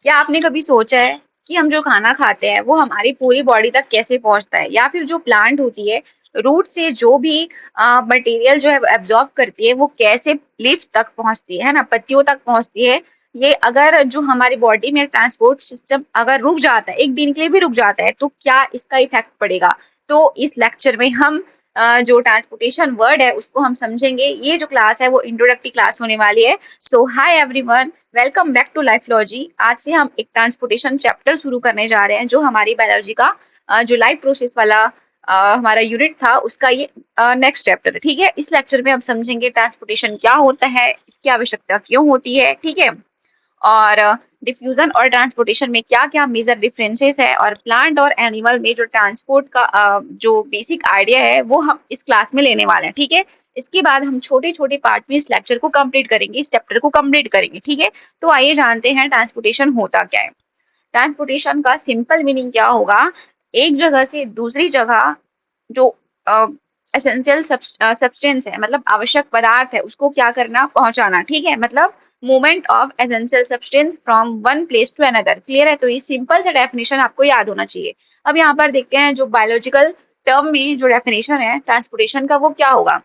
क्या आपने कभी सोचा है कि हम जो खाना खाते हैं वो हमारी पूरी बॉडी तक कैसे पहुंचता है, या फिर जो प्लांट होती है रूट से जो भी मटेरियल जो है एब्जॉर्ब करती है वो कैसे लीफ तक पहुंचती है ना, पत्तियों तक पहुंचती है। ये अगर जो हमारी बॉडी में ट्रांसपोर्ट सिस्टम अगर रुक जाता है, एक दिन के लिए भी रुक जाता है, तो क्या इसका इफेक्ट पड़ेगा। तो इस लेक्चर में हम जो ट्रांसपोर्टेशन वर्ड है उसको हम समझेंगे। ये जो क्लास है वो इंट्रोडक्टरी क्लास होने वाली है। So hi everyone, welcome back to Lifelogy. आज से हम एक ट्रांसपोर्टेशन चैप्टर शुरू करने जा रहे हैं, जो हमारी बायोलॉजी का जो लाइफ प्रोसेस वाला हमारा यूनिट था उसका ये नेक्स्ट चैप्टर है। ठीक है, इस लेक्चर में हम समझेंगे ट्रांसपोर्टेशन क्या होता है, इसकी आवश्यकता क्यों होती है। ठीक है, और डिफ्यूजन और ट्रांसपोर्टेशन में क्या क्या मेजर डिफरेंसेस है, और प्लांट और एनिमल में जो ट्रांसपोर्ट का जो बेसिक आइडिया है वो हम इस क्लास में लेने वाले हैं। ठीक है, इसके बाद हम छोटे छोटे पार्ट में इस लेक्चर को कंप्लीट करेंगे, इस चैप्टर को कंप्लीट करेंगे। ठीक है, तो आइए जानते हैं ट्रांसपोर्टेशन होता क्या है। ट्रांसपोर्टेशन का सिंपल मीनिंग क्या होगा, एक जगह से दूसरी जगह जो एसेंशियल सब्सटेंस है, मतलब आवश्यक पदार्थ है, उसको क्या करना, पहुंचाना। ठीक है, मतलब movement of essential substance from one place to another. Clear है, तो ये सिंपल सा डेफिनेशन आपको याद होना चाहिए। अब यहाँ पर देखते हैं जो बायोलॉजिकल टर्म में जो डेफिनेशन है ट्रांसपोर्टेशन का वो क्या होगा।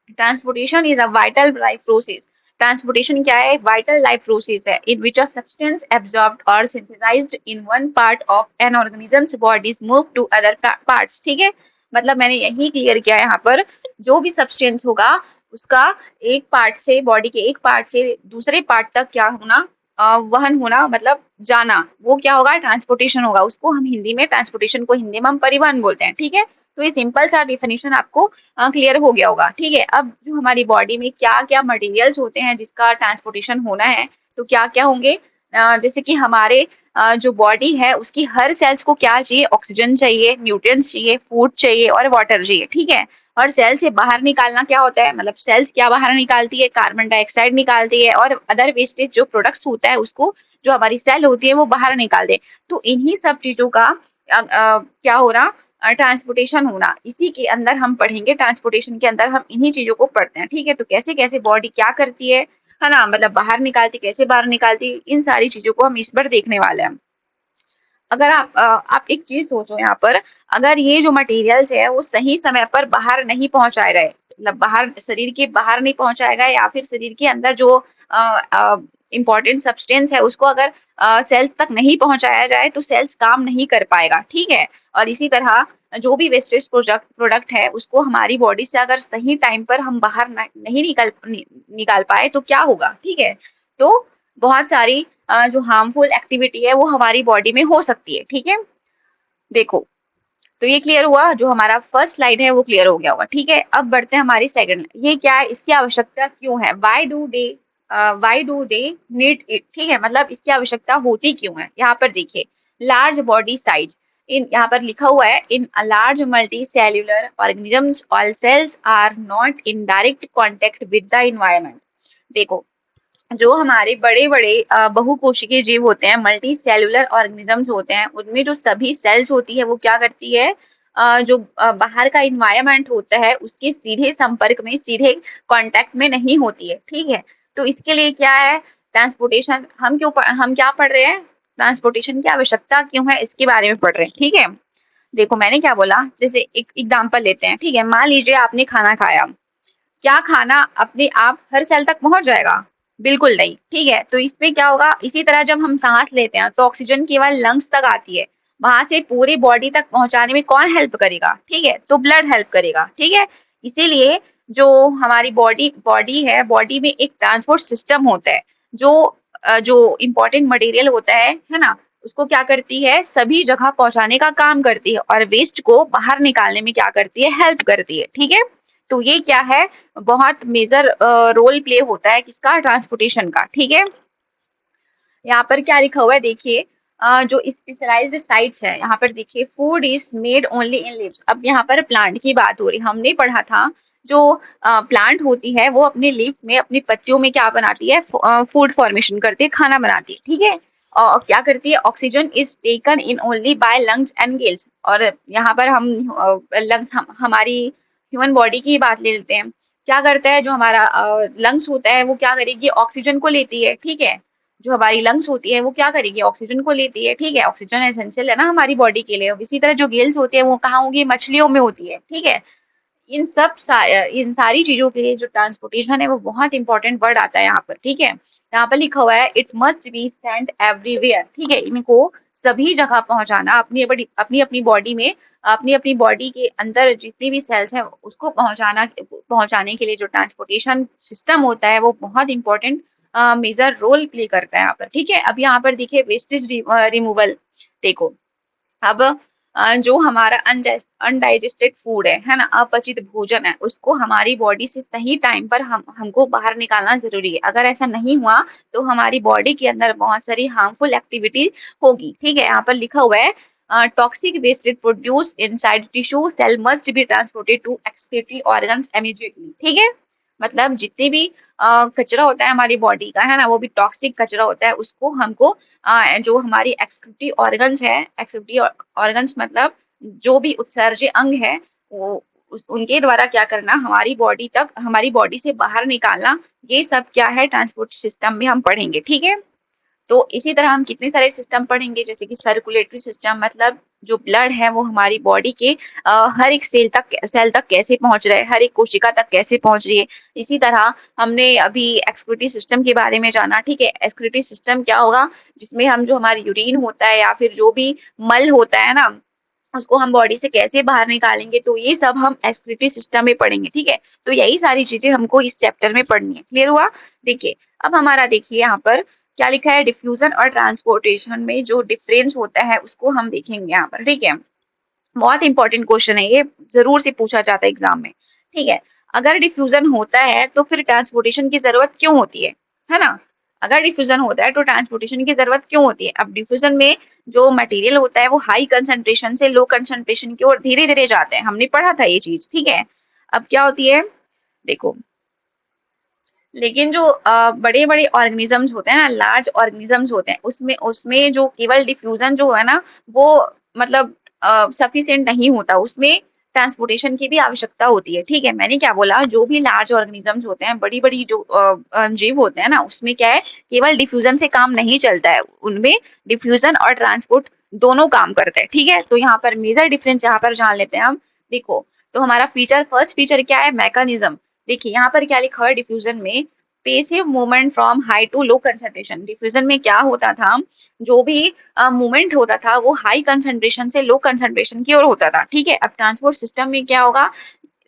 Transportation is a vital life process. Transportation क्या है, वाइटल लाइफ प्रोसेस है in which a substance absorbed और synthesized in one part of an organisms bodies move to other parts. ठीक है, मतलब मैंने यही क्लियर किया यहाँ पर, जो भी सब्सटेंस होगा उसका एक पार्ट से, बॉडी के एक पार्ट से दूसरे पार्ट तक क्या होना, वहन होना, मतलब जाना, वो क्या होगा, ट्रांसपोर्टेशन होगा। उसको हम हिंदी में, ट्रांसपोर्टेशन को हिंदी में हम परिवहन बोलते हैं। ठीक है, तो ये सिंपल सा डिफिनेशन आपको क्लियर हो गया होगा। ठीक है, अब जो हमारी बॉडी में क्या क्या मटेरियल्स होते हैं जिसका ट्रांसपोर्टेशन होना है, तो क्या क्या होंगे। जैसे कि हमारे जो बॉडी है उसकी हर सेल्स को क्या चाहिए, ऑक्सीजन चाहिए, न्यूट्रिएंट्स चाहिए, फूड चाहिए और वाटर चाहिए। ठीक है, और सेल से बाहर निकालना क्या होता है, मतलब सेल्स क्या बाहर निकालती है, कार्बन डाइऑक्साइड निकालती है, और अदर वेस्टेज जो प्रोडक्ट्स होता है उसको जो हमारी सेल होती है वो बाहर निकाल दे। तो इन्हीं सब चीजों का क्या हो रहा, ट्रांसपोर्टेशन होना। इसी के अंदर हम पढ़ेंगे, ट्रांसपोर्टेशन के अंदर हम इन्हीं चीजों को पढ़ते हैं। ठीक है, तो कैसे कैसे बॉडी क्या करती है ना, मतलब बाहर निकालती, कैसे बाहर निकालती, इन सारी चीजों को हम इस बार देखने वाले हैं। अगर आप एक चीज सोचो यहाँ पर, अगर ये जो मटेरियल्स है वो सही समय पर बाहर नहीं पहुंचाए गए, मतलब बाहर, शरीर के बाहर नहीं पहुंचाया गया, या फिर शरीर के अंदर जो इम्पोर्टेंट सब्सटेंस है उसको अगर सेल्स तक नहीं पहुंचाया जाए तो सेल्स काम नहीं कर पाएगा। ठीक है, और इसी तरह जो भी वेस्टेज प्रोडक्ट है उसको हमारी बॉडी से अगर सही टाइम पर हम बाहर नहीं निकाल पाए तो क्या होगा। ठीक है, तो बहुत सारी जो हार्मफुल एक्टिविटी है वो हमारी बॉडी में हो सकती है। ठीक है, देखो, तो ये क्लियर हुआ, जो हमारा फर्स्ट स्लाइड है वो क्लियर हो गया होगा। ठीक है, अब बढ़ते हैं हमारी सेकंड, ये क्या है, इसकी आवश्यकता क्यों है, why do they need it. ठीक है, मतलब इसकी आवश्यकता होती क्यों है। यहाँ पर देखिए, लार्ज बॉडी साइज, इन यहाँ पर लिखा हुआ है, in a large multicellular organisms all cells are not in direct contact with the environment. देखो, जो हमारे बड़े बड़े बहुकोशिकीय जीव होते हैं, मल्टी सेल्यूलर ऑर्गेनिजम्स होते हैं, उनमें जो सभी सेल्स होती है वो क्या करती है, जो बाहर का इन्वायरमेंट होता है उसके सीधे संपर्क में, सीधे कांटेक्ट में नहीं होती है। ठीक है, तो इसके लिए क्या है, ट्रांसपोर्टेशन, हम क्या पढ़ रहे हैं, ट्रांसपोर्टेशन की आवश्यकता क्यों है इसके बारे में पढ़ रहे हैं। ठीक है, देखो मैंने क्या बोला, जैसे एक एग्जाम्पल लेते हैं। ठीक है, मान लीजिए आपने खाना खाया, क्या खाना अपने आप हर सेल तक पहुंच जाएगा, बिल्कुल नहीं। ठीक है, तो इसमें क्या होगा, इसी तरह जब हम सांस लेते हैं तो ऑक्सीजन केवल लंग्स तक आती है, वहां से पूरी बॉडी तक पहुंचाने में कौन हेल्प करेगा, ठीक है, तो ब्लड हेल्प करेगा। ठीक है, इसीलिए जो हमारी बॉडी है, बॉडी में एक ट्रांसपोर्ट सिस्टम होता है, जो जो इम्पोर्टेंट मटेरियल होता है ना, उसको क्या करती है, सभी जगह पहुंचाने का काम करती है, और वेस्ट को बाहर निकालने में क्या करती है, हेल्प करती है। ठीक है, तो ये क्या है, बहुत मेजर रोल प्ले होता है किसका, ट्रांसपोर्टेशन का। ठीक है, यहाँ पर क्या लिखा हुआ है देखिए, जो स्पेशलाइज्ड साइट्स है, यहाँ पर देखिए, food is made only in leaves. अब यहाँ पर प्लांट की बात हो रही, हमने पढ़ा था जो प्लांट होती है वो अपने लीफ में, अपनी पत्तियों में क्या बनाती है, फूड फॉर्मेशन करती है, खाना बनाती है। ठीक है, और क्या करती है, oxygen is taken in only by lungs and gills. और यहाँ पर हम लंग्स, हमारी ह्यूमन बॉडी की बात ले लेते हैं, क्या करता है, जो हमारा लंग्स होता है वो क्या करेगी, ऑक्सीजन को लेती है। ठीक है, जो हमारी लंग्स होती है वो क्या करेगी, ऑक्सीजन को लेती है, ठीक है, ऑक्सीजन एसेंशियल है ना हमारी बॉडी के लिए। इसी तरह जो गिल्स होती है वो कहाँ होंगी, मछलियों में होती है, ठीक है। इन सारी चीजों के लिए जो ट्रांसपोर्टेशन है वो बहुत इंपॉर्टेंट वर्ड आता है यहाँ पर, ठीक है। यहाँ पर लिखा हुआ है it must be sent everywhere, ठीक है, इनको सभी जगह पहुंचाना, अपनी अपनी बॉडी में, अपनी अपनी बॉडी के अंदर जितनी भी सेल्स हैं उसको पहुंचाने के लिए जो ट्रांसपोर्टेशन सिस्टम होता है वो बहुत इंपॉर्टेंट मेजर रोल प्ले करता है यहाँ पर, ठीक है। अब यहाँ पर देखिए वेस्टेज रिमूवल, देखो अब जो हमारा अनडाइजेस्टेड फूड है ना, अपचित भोजन है, उसको हमारी बॉडी से सही टाइम पर हमको बाहर निकालना जरूरी है। अगर ऐसा नहीं हुआ तो हमारी बॉडी के अंदर बहुत सारी हार्मफुल एक्टिविटी होगी, ठीक है। यहाँ पर लिखा हुआ है toxic waste produce inside tissue cell must be transported to excretory organs immediately, ठीक है। मतलब जितने भी कचरा होता है हमारी बॉडी का, है ना, वो भी टॉक्सिक कचरा होता है, उसको हमको जो हमारी एक्सक्रीटरी ऑर्गन्स है, एक्सक्रीटरी ऑर्गन्स मतलब जो भी उत्सर्ज्य अंग है, वो उनके द्वारा क्या करना, हमारी बॉडी से बाहर निकालना, ये सब क्या है ट्रांसपोर्ट सिस्टम में हम पढ़ेंगे, ठीक है। तो इसी तरह हम कितने सारे सिस्टम पढ़ेंगे, जैसे कि सर्कुलेटरी सिस्टम, मतलब जो ब्लड है वो हमारी बॉडी के हर एक सेल तक कैसे पहुंच रहा है, हर एक कोशिका तक कैसे पहुंच रही है। इसी तरह हमने अभी एक्सक्रीटरी सिस्टम के बारे में जाना, ठीक है। एक्सक्रीटरी सिस्टम क्या होगा, जिसमें हम जो हमारी यूरिन होता है या फिर जो भी मल होता है ना, उसको हम बॉडी से कैसे बाहर निकालेंगे, तो ये सब हम एक्सक्रीटरी सिस्टम में पढ़ेंगे, ठीक है। तो यही सारी चीजें हमको इस चैप्टर में पढ़नी है, क्लियर हुआ। देखिए अब हमारा देखिए यहाँ पर क्या लिखा है, डिफ्यूजन और ट्रांसपोर्टेशन में जो डिफरेंस होता है उसको हम देखेंगे यहाँ पर, ठीक है। बहुत इंपॉर्टेंट क्वेश्चन है ये, जरूर से पूछा जाता है एग्जाम में, ठीक है। अगर डिफ्यूजन होता है तो फिर ट्रांसपोर्टेशन की जरूरत क्यों होती है ना। अगर डिफ्यूजन होता है तो ट्रांसपोर्टेशन की जरूरत क्यों होती है। अब डिफ्यूजन में जो मटेरियल होता है वो हाई कंसंट्रेशन से लो कंसंट्रेशन की ओर धीरे धीरे जाते हैं, हमने पढ़ा था ये चीज, ठीक है। अब क्या होती है, देखो, लेकिन जो बड़े बड़े ऑर्गेनिजम्स होते हैं ना, लार्ज ऑर्गेनिजम्स होते हैं, उसमें उसमें जो केवल डिफ्यूजन जो है ना वो मतलब सफिशिएंट नहीं होता, उसमें ट्रांसपोर्टेशन की भी आवश्यकता होती है, ठीक है। मैंने क्या बोला, जो भी लार्ज ऑर्गेनिजम्स होते हैं, बड़ी बड़ी जो जीव होते हैं ना, उसमें क्या है, केवल डिफ्यूजन से काम नहीं चलता है, उनमें डिफ्यूजन और ट्रांसपोर्ट दोनों काम करते हैं, ठीक है। तो यहाँ पर मेजर डिफरेंस यहाँ पर जान लेते हैं हम। देखो तो हमारा फर्स्ट फीचर क्या है, मैकेनिज्म। देखिए यहाँ पर क्या लिखा है, डिफ्यूजन में passive movement from high to low concentration. Diffusion में क्या होता था, जो भी मूवमेंट होता था वो हाई कंसंट्रेशन से लो कंसंट्रेशन की ओर होता था, ठीक है। अब ट्रांसपोर्ट सिस्टम में क्या होगा,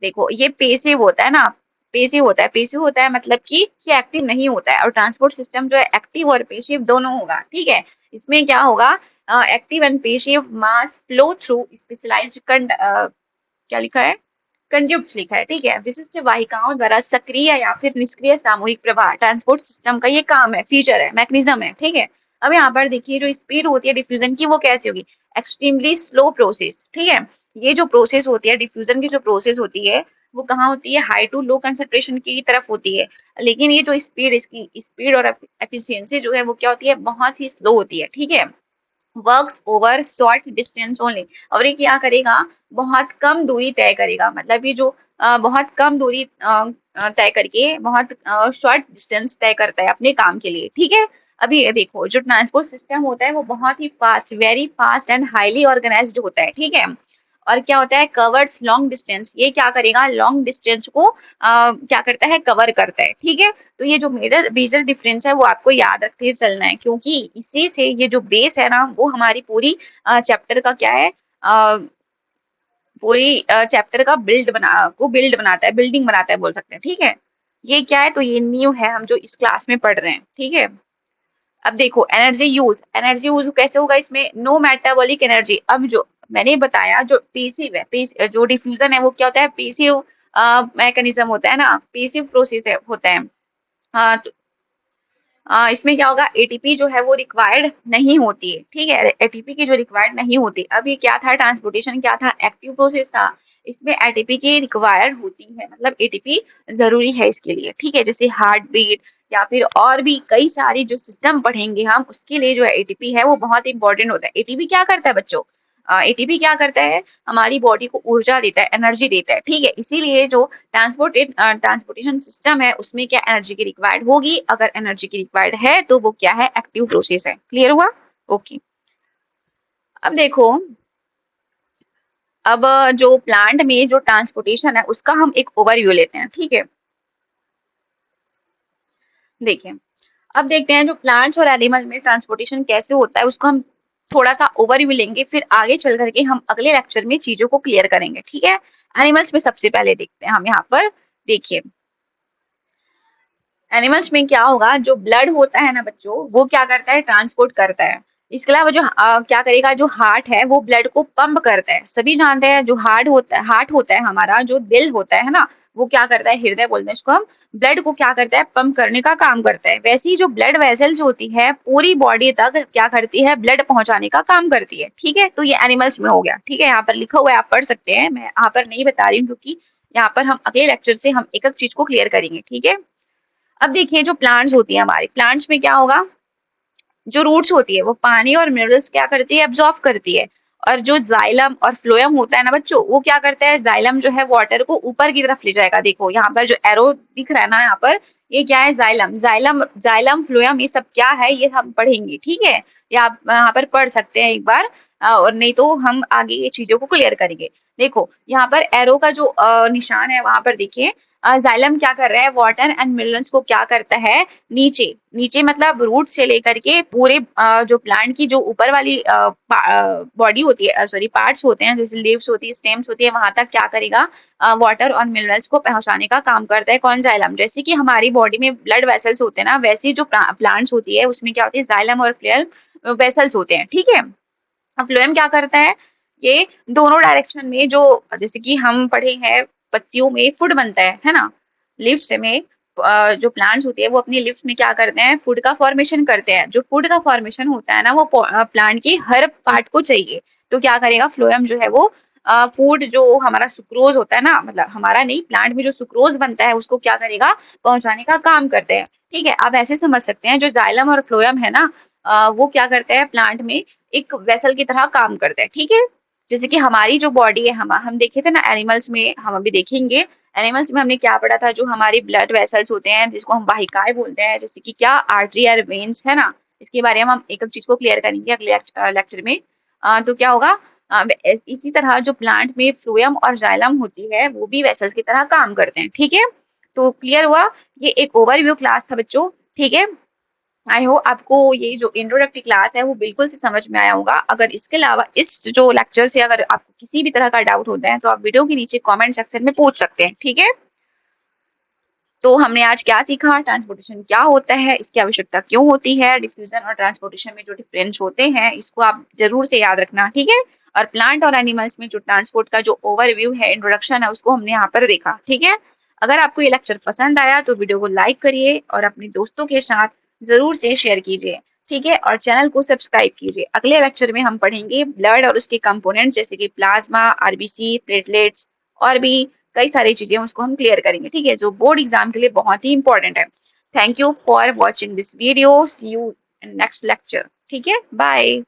देखो ये पेसिव होता है ना, पेसिव होता है मतलब कि ये एक्टिव नहीं होता है, और ट्रांसपोर्ट सिस्टम जो है एक्टिव और पेसिव दोनों होगा, ठीक है। इसमें क्या होगा, active and passive mass flow through specialized क्या लिखा है, कंड्यूट्स लिखा है, ठीक है। विशिष्ट वाहिकाओं द्वारा सक्रिय या फिर निष्क्रिय सामूहिक प्रवाह ट्रांसपोर्ट सिस्टम का ये काम है, फीचर है, मैकेनिज्म है, ठीक है। अब यहाँ पर देखिए जो स्पीड होती है डिफ्यूजन की वो कैसी होगी, एक्सट्रीमली स्लो प्रोसेस, ठीक है। ये जो प्रोसेस होती है डिफ्यूजन की, जो प्रोसेस होती है वो कहाँ होती है, हाई टू लो कंसंट्रेशन की तरफ होती है। लेकिन ये जो स्पीड, इसकी स्पीड और एफिशिएंसी जो है वो क्या होती है, बहुत ही स्लो होती है, ठीक है। Works over short distance only, और ये क्या करेगा, बहुत कम दूरी तय करेगा, मतलब ये जो बहुत कम दूरी तय करके बहुत शॉर्ट डिस्टेंस तय करता है अपने काम के लिए, ठीक है। अभी ये देखो जो ट्रांसपोर्ट सिस्टम होता है वो बहुत ही fast, very fast and highly organised होता है, ठीक है। और क्या होता है, कवर्स लॉन्ग डिस्टेंस, ये क्या करेगा, लॉन्ग डिस्टेंस को क्या करता है, कवर करता है, ठीक है। तो ये जो मेजर डिफरेंस है वो आपको याद रखते चलना है, क्योंकि इसी से ये जो बेस है ना वो हमारी पूरी चैप्टर का क्या है, पूरी चैप्टर का बिल्डिंग बनाता है बोल सकते हैं, ठीक है। ये क्या है, तो ये न्यू है, हम जो इस क्लास में पढ़ रहे हैं, ठीक है। अब देखो एनर्जी यूज कैसे होगा इसमें, नो मेटाबॉलिक एनर्जी। अब जो मैंने बताया जो पेसिव है, जो डिफ्यूजन है वो क्या होता है, पेसिव मैकेनिज्म होता है ना, पेसिव प्रोसेस होता है। हाँ तो इसमें क्या होगा, एटीपी जो है वो रिक्वायर्ड नहीं होती है, ठीक है। एटीपी की जो रिक्वायर्ड नहीं होती, अब ये क्या था, ट्रांसपोर्टेशन क्या था, एक्टिव प्रोसेस था, इसमें एटीपी की रिक्वायर्ड होती है, मतलब एटीपी जरूरी है इसके लिए, ठीक है। जैसे हार्ट बीट या फिर और भी कई सारी जो सिस्टम पढ़ेंगे हम, उसके लिए जो एटीपी है वो बहुत इंपॉर्टेंट होता है। एटीपी क्या करता है बच्चों, एटीपी क्या करता है, हमारी बॉडी को ऊर्जा देता है, एनर्जी देता है, ठीक है। इसीलिए जो ट्रांसपोर्टेशन सिस्टम है उसमें क्या एनर्जी की रिक्वायर्ड होगी, अगर एनर्जी की रिक्वायर्ड है तो वो क्या है, एक्टिव प्रोसेस है। क्लियर हुआ? ओके। अब देखो, अब जो प्लांट में जो ट्रांसपोर्टेशन है उसका हम एक ओवरव्यू लेते हैं, ठीक है। देखिए, अब देखते हैं जो प्लांट्स और एनिमल में ट्रांसपोर्टेशन कैसे होता है उसको हम थोड़ा सा ओवरव्यू लेंगे, फिर आगे चल करके हम अगले लेक्चर में चीजों को क्लियर करेंगे, ठीक है। एनिमल्स में सबसे पहले देखते हैं हम यहाँ पर। देखिए, एनिमल्स में क्या होगा, जो ब्लड होता है ना बच्चों, वो क्या करता है, ट्रांसपोर्ट करता है। इसके अलावा जो क्या करेगा, जो हार्ट है वो ब्लड को पंप करता है। सभी जानते हैं जो हार्ट होता है हमारा, जो दिल होता है ना, वो क्या करता है, हृदय बोलते हैं इसको हम, ब्लड को क्या करता है, पंप करने का काम करता है। वैसे ही जो ब्लड वेसल्स होती है पूरी बॉडी तक क्या करती है, ब्लड पहुंचाने का काम करती है, ठीक है। तो ये एनिमल्स में हो गया, ठीक है। यहाँ पर लिखा हुआ है, आप पढ़ सकते हैं, मैं यहाँ पर नहीं बता रही हूँ क्योंकि यहाँ पर हम अगले लेक्चर से हम एक एक चीज को क्लियर करेंगे, ठीक है। अब देखिए, जो प्लांट्स होती है हमारी, प्लांट्स में क्या होगा, जो रूट्स होती है वो पानी और मिनरल्स क्या करती है, एब्जॉर्ब करती है। और जो जाइलम और फ्लोएम होता है ना बच्चों, वो क्या करता है, जाइलम जो है वाटर को ऊपर की तरफ ले जाएगा। देखो यहाँ पर जो एरो दिख रहा है ना, यहाँ पर ये क्या है, जाइलम। जाइलम फ्लोएम ये सब क्या है, ये हम पढ़ेंगे, ठीक है। ये आप यहाँ पर पढ़ सकते हैं एक बार, और नहीं तो हम आगे ये चीजों को क्लियर करेंगे। देखो यहाँ पर एरो का जो निशान है वहां पर देखिए, जाइलम क्या कर रहा है, वाटर एंड मिनरल्स को क्या करता है, नीचे नीचे मतलब रूट से लेकर के पूरे जो प्लांट की जो ऊपर वाली बॉडी होती है, सॉरी पार्ट्स होते हैं, जैसे लीव्स होती है, स्टेम्स होती है, वहां तक क्या करेगा, वाटर और मिनरल्स को पहुंचाने का काम करता है। कौन, जाइलम। जैसे कि हमारी बॉडी में ब्लड वेसल्स होते हैं ना, वैसे ही जो प्लांट्स होती है उसमें क्या होती है, जाइलम और फ्लेयर वेसल्स होते हैं, ठीक है। अब फ्लोएम क्या करता है, ये दोनों डायरेक्शन में जो, जैसे कि हम पढ़े हैं पत्तियों में फूड बनता है ना, लिफ्ट में जो प्लांट्स होती है वो अपनी लिफ्ट में क्या करते हैं, फूड का फॉर्मेशन करते हैं। जो फूड का फॉर्मेशन होता है ना, वो प्लांट की हर पार्ट को चाहिए। तो क्या करेगा फ्लोएम जो है वो, फूड जो हमारा सुक्रोज होता है ना, मतलब हमारा नहीं, प्लांट में जो सुक्रोज बनता है उसको क्या करेगा, पहुंचाने का काम करते हैं, ठीक है। आप ऐसे समझ सकते हैं, जो जाइलम और फ्लोएम है ना, वो क्या करते हैं, प्लांट में एक वेसल की तरह काम करते हैं, ठीक है। जैसे कि हमारी जो बॉडी है, हम देखे थे ना एनिमल्स में, हम अभी देखेंगे एनिमल्स में हमने क्या पढ़ा था, जो हमारी ब्लड वेसल्स होते हैं जिसको हम वाहिकाएं बोलते हैं, जैसे कि क्या, आर्टरी और वेन्स है ना। इसके बारे में हम एक एक चीज को क्लियर करेंगे अगले लेक्चर में। तो क्या होगा, इसी तरह जो प्लांट में फ्लोएम और जाइलम होती है वो भी वेसल्स की तरह काम करते हैं, ठीक है। तो क्लियर हुआ, ये एक ओवरव्यू क्लास था बच्चों, ठीक है। आई होप आपको ये जो इंट्रोडक्टरी क्लास है वो बिल्कुल से समझ में आया होगा। अगर इसके अलावा इस जो लेक्चर से अगर आपको किसी भी तरह का डाउट होता है तो आप वीडियो के नीचे कमेंट सेक्शन में पूछ सकते हैं, ठीक है। तो हमने आज क्या सीखा, ट्रांसपोर्टेशन क्या होता है, इसकी आवश्यकता क्यों होती है, डिफ्यूजन और ट्रांसपोर्टेशन में जो डिफरेंस होते हैं इसको आप जरूर से याद रखना, ठीक है। और प्लांट और एनिमल्स में जो ट्रांसपोर्ट का जो ओवरव्यू है, इंट्रोडक्शन है, उसको हमने यहाँ पर देखा, ठीक है। अगर आपको ये लेक्चर पसंद आया तो वीडियो को लाइक करिए और अपने दोस्तों के साथ जरूर से शेयर कीजिए, ठीक है। और चैनल को सब्सक्राइब कीजिए। अगले लेक्चर में हम पढ़ेंगे ब्लड और उसके कंपोनेंट, जैसे कि प्लाज्मा, आरबीसी, प्लेटलेट्स और भी कई सारी चीजें, उसको हम क्लियर करेंगे, ठीक है, जो बोर्ड एग्जाम के लिए बहुत ही इंपॉर्टेंट है। Thank you for watching this video, see you in next lecture, ठीक है, बाय।